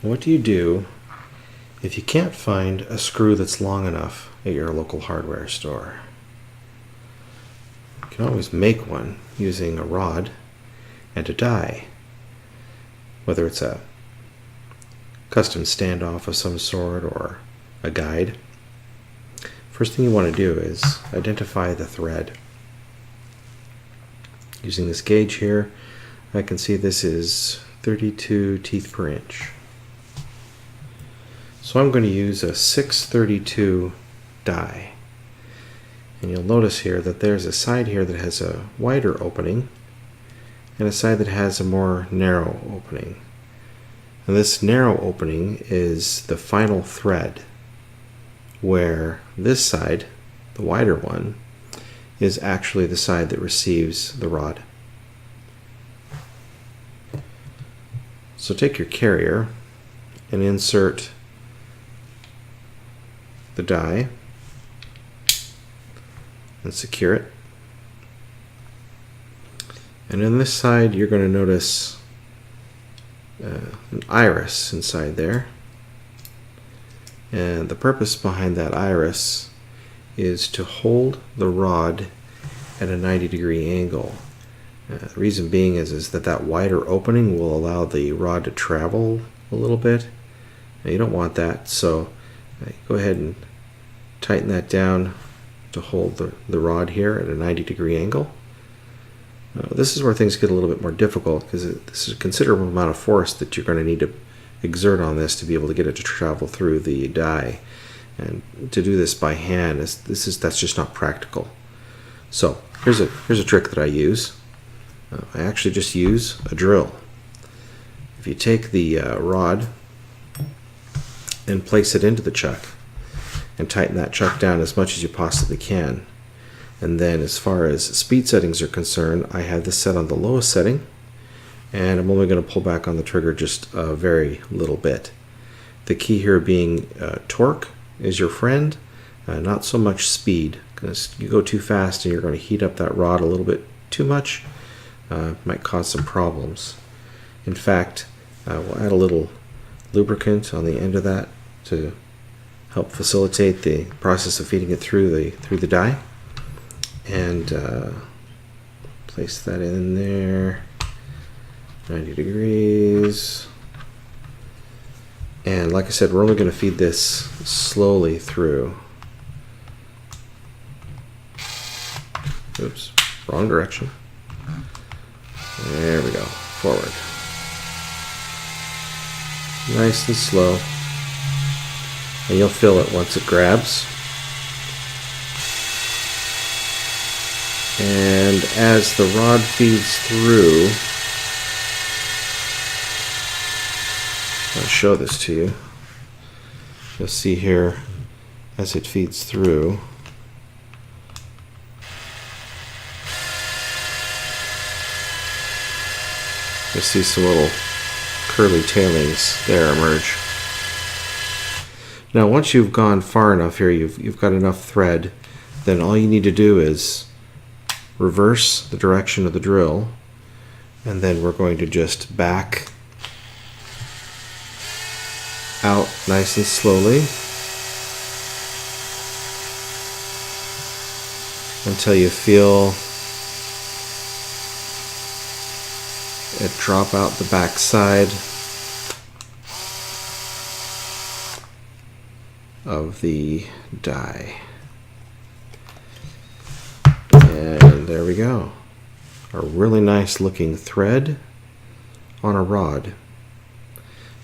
What do you do if you can't find a screw that's long enough at your local hardware store? You can always make one using a rod and a die, whether it's a custom standoff of some sort or a guide. First thing you want to do is identify the thread. Using this gauge here, I can see this is 32 teeth per inch. So I'm going to use a 632 die. And you'll notice here that there's a side here that has a wider opening and a side that has a more narrow opening. And this narrow opening is the final thread, where this side, the wider one, is actually the side that receives the rod. So take your carrier and insert the die and secure it. And on this side you're going to notice an iris inside there. And the purpose behind that iris is to hold the rod at a 90-degree angle. The reason being is that wider opening will allow the rod to travel a little bit. Now, you don't want that, so go ahead and tighten that down to hold the rod here at a 90-degree angle. This is where things get a little bit more difficult, because this is a considerable amount of force that you're going to need to exert on this to be able to get it to travel through the die. And to do this by hand, that's just not practical. So here's a trick that I use. I actually just use a drill. If you take the rod and place it into the chuck and tighten that chuck down as much as you possibly can, and then as far as speed settings are concerned, I have this set on the lowest setting, and I'm only going to pull back on the trigger just a very little bit. The key here being torque is your friend, not so much speed, because you go too fast and you're going to heat up that rod a little bit too much. Might cause some problems. In fact, we'll add a little lubricant on the end of that to help facilitate the process of feeding it through the die. And place that in there, 90 degrees. And like I said, we're only going to feed this slowly through. Oops, wrong direction. There we go, forward. Nice and slow. And you'll feel it once it grabs. And as the rod feeds through, I'll show this to you. You'll see here as it feeds through, you'll see some little curly tailings there emerge. Now once you've gone far enough here, you've got enough thread, then all you need to do is reverse the direction of the drill, and then we're going to just back out nice and slowly until you feel it drop out the back side of the die. And there we go. A really nice looking thread on a rod.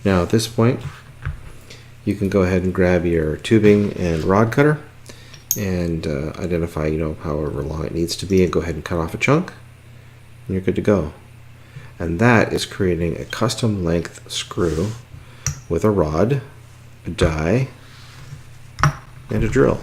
Now at this point, you can go ahead and grab your tubing and rod cutter and identify, however long it needs to be, and go ahead and cut off a chunk, and you're good to go. And that is creating a custom length screw with a rod, a die, and a drill.